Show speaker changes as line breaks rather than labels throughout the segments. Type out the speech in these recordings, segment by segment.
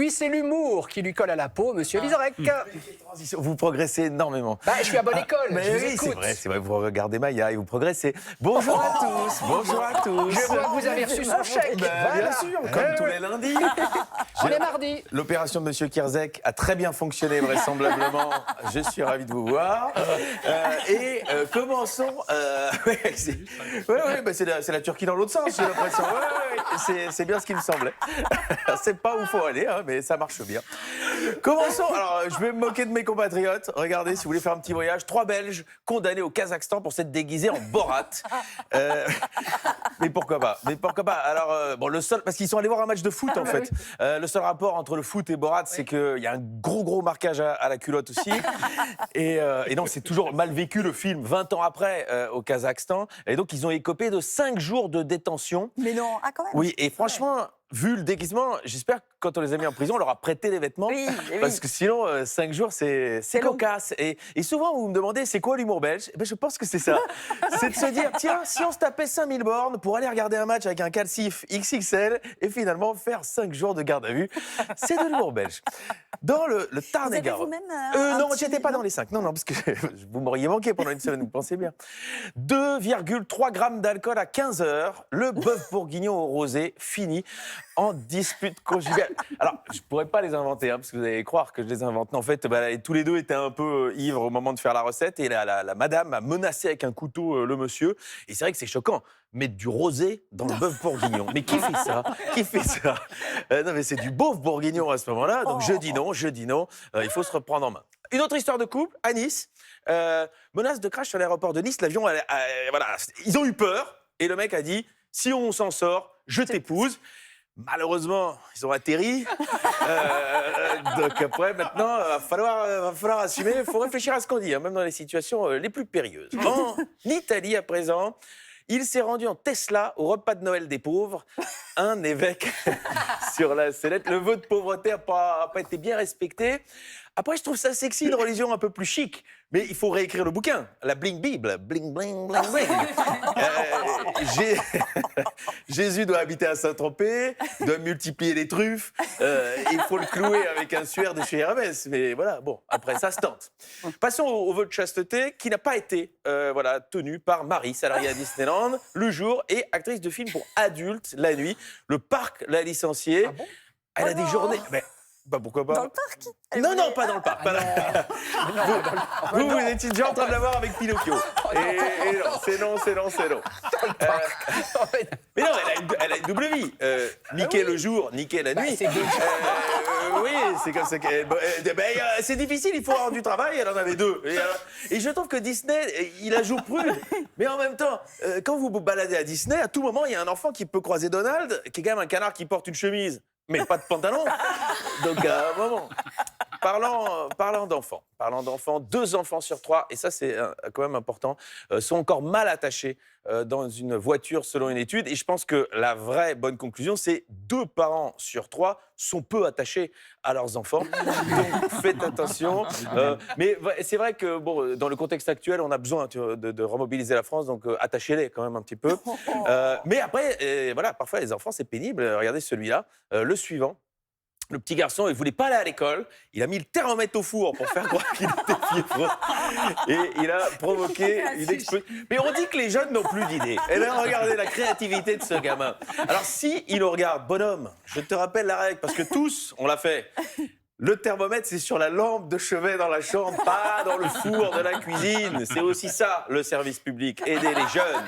Lui, c'est l'humour qui lui colle à la peau, monsieur Vizorek.
Vous progressez énormément.
Bah, je suis à bonne école,
Mais
je vous
oui,
écoute.
c'est vrai, vous regardez Maya et vous progressez. Bonjour à tous, bonjour à tous.
Je vois que vous avez reçu son chèque.
Ben,
Voilà.
bien sûr, comme tous les lundis.
On est mardi.
L'opération de Monsieur Kierzek a très bien fonctionné, vraisemblablement. Je suis ravi de vous voir. Commençons. C'est la Turquie dans l'autre sens, j'ai l'impression. C'est bien ce qui me semblait. C'est pas où il faut aller, hein, mais ça marche bien. Commençons. Alors, je vais me moquer de mes compatriotes. Regardez, si vous voulez faire un petit voyage, 3 Belges condamnés au Kazakhstan pour s'être déguisés en Borat. Mais pourquoi pas? Alors, le seul, parce qu'ils sont allés voir un match de foot en fait. Le seul rapport entre le foot et Borat, c'est qu'il y a un gros marquage à la culotte aussi. Et non, c'est toujours mal vécu le film 20 ans après au Kazakhstan. Et donc, ils ont écopé de 5 jours de détention.
Mais non, ah quand même.
Oui, et franchement, vu le déguisement, j'espère que quand on les a mis en prison, on leur a prêté les vêtements.
Oui.
Parce que sinon, 5 jours, c'est cocasse. Et souvent, vous me demandez, c'est quoi l'humour belge? Eh ben, je pense que c'est ça. C'est de se dire, tiens, si on se tapait 5000 bornes pour aller regarder un match avec un calcif XXL et finalement faire 5 jours de garde à vue, c'est de l'humour belge. Dans le Tarn-et-Garonne. Non, j'étais pas dans les 5. Non, parce que vous m'auriez manqué pendant une semaine, vous pensez bien. 2,3 grammes d'alcool à 15 heures. Le bœuf bourguignon au rosé fini en dispute conjugale. Alors, je pourrais pas les inventer, parce que vous allez croire que je les invente. En fait, tous les deux étaient un peu ivres au moment de faire la recette. Et la madame a menacé avec un couteau le monsieur. Et c'est vrai que c'est choquant. Mettre du rosé dans le bœuf bourguignon. Mais qui fait ça? Qui fait ça? Non, mais c'est du beauf bourguignon à ce moment-là. Donc je dis non. Il faut se reprendre en main. Une autre histoire de couple à Nice. Menace de crash sur l'aéroport de Nice. L'avion, voilà, ils ont eu peur. Et le mec a dit, si on s'en sort, je t'épouse. Malheureusement, ils ont atterri. Donc après, maintenant, va falloir assumer. Il faut réfléchir à ce qu'on dit, même dans les situations les plus périlleuses. En Italie, à présent, il s'est rendu en Tesla au repas de Noël des pauvres. Un évêque sur la sellette. Le vœu de pauvreté n'a pas été bien respecté. Après, je trouve ça sexy, une religion un peu plus chic. Mais il faut réécrire le bouquin. La Bling Bible. Bling, bling, bling, bling. Jésus doit habiter à Saint-Tropez, doit multiplier les truffes. Il faut le clouer avec un suaire de chez Hermès. Mais voilà, bon, après, ça se tente. Passons au vœu de chasteté qui n'a pas été tenu par Marie, salariée à Disneyland, le jour, et actrice de films pour adultes la nuit. Le parc l'a licenciée.
Ah bon?
Elle a des journées... Mais, pourquoi pas?
Dans le parc?
Non, pas dans le parc. Vous étiez déjà en train de l'avoir avec Pinocchio. Et non, c'est non. Mais non, elle a une double vie. Niquer le jour, niquer la nuit. Oui, c'est comme ça. C'est difficile, il faut avoir du travail, elle en avait 2. Et je trouve que Disney, il la joue prude. Mais en même temps, quand vous vous baladez à Disney, à tout moment, il y a un enfant qui peut croiser Donald, qui est quand même un canard qui porte une chemise, mais pas de pantalon. Donc à un moment. Parlant d'enfants, 2 enfants sur 3, et ça c'est quand même important, sont encore mal attachés dans une voiture selon une étude. Et je pense que la vraie bonne conclusion, c'est 2 parents sur 3 sont peu attachés à leurs enfants. Donc faites attention. Mais c'est vrai que dans le contexte actuel, on a besoin de remobiliser la France, donc attachez-les quand même un petit peu. Mais après, parfois les enfants c'est pénible. Regardez celui-là, le suivant. Le petit garçon, il voulait pas aller à l'école. Il a mis le thermomètre au four pour faire croire qu'il était fiévreux. Et il a provoqué une explosion. Mais on dit que les jeunes n'ont plus d'idées. Eh bien, regardez la créativité de ce gamin. Alors, si il nous regarde, bonhomme, je te rappelle la règle, parce que tous, on l'a fait. Le thermomètre, c'est sur la lampe de chevet dans la chambre, pas dans le four de la cuisine. C'est aussi ça, le service public. Aider les jeunes.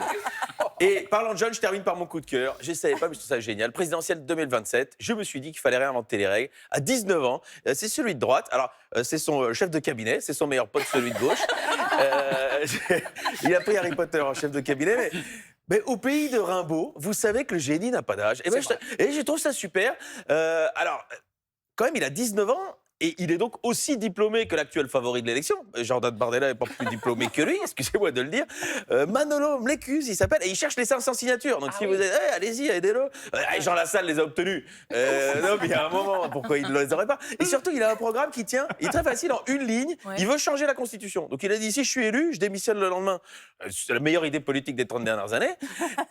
Et parlant de jeunes, je termine par mon coup de cœur. Je ne savais pas, mais je trouve ça génial. Présidentielle 2027, je me suis dit qu'il fallait réinventer les règles. À 19 ans, c'est celui de droite. Alors, c'est son chef de cabinet, c'est son meilleur pote, celui de gauche. Il a pris Harry Potter en chef de cabinet, mais au pays de Rimbaud, vous savez que le génie n'a pas d'âge. Et je trouve ça super. Alors, quand même, il a 19 ans. Et il est donc aussi diplômé que l'actuel favori de l'élection. Jordan Bardella n'est pas plus diplômé que lui, excusez-moi de le dire. Manolo Mlécuz, il s'appelle, et il cherche les 500 signatures. Donc si vous êtes, allez-y, aidez-le. Jean Lassalle les a obtenus. Non, mais il y a un moment, pourquoi il ne les aurait pas? Et surtout, il a un programme qui tient, il est très facile, en une ligne.
Ouais.
Il veut changer la Constitution. Donc il a dit, si je suis élu, je démissionne le lendemain. C'est la meilleure idée politique des 30 dernières années.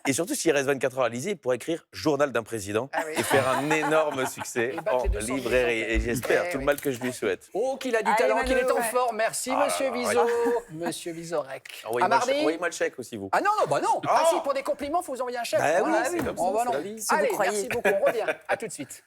Et surtout, s'il reste 24 heures à l'Élysée, il pourrait écrire Journal d'un président et faire un énorme succès
Et battre
en
les 200 000
librairie. Et j'espère,
Eh
tout le
oui.
mal que je lui souhaite.
Oh, qu'il a du
Allez,
talent, qu'il est
Manolo,
en
ouais.
forme. Merci, monsieur
là là,
Vizot. Monsieur Vizorek. À mardi.
Envoyez-moi le chèque aussi, vous.
Ah non, non, bah non. Ah
Oh.
si, pour des compliments, il faut vous envoyer un chèque.
Bah oui,
Voilà.
c'est comme ça,
Oh, bah
c'est
non.
la vie.
Si vous
Allez,
croyez.
merci beaucoup. On revient. À tout de suite.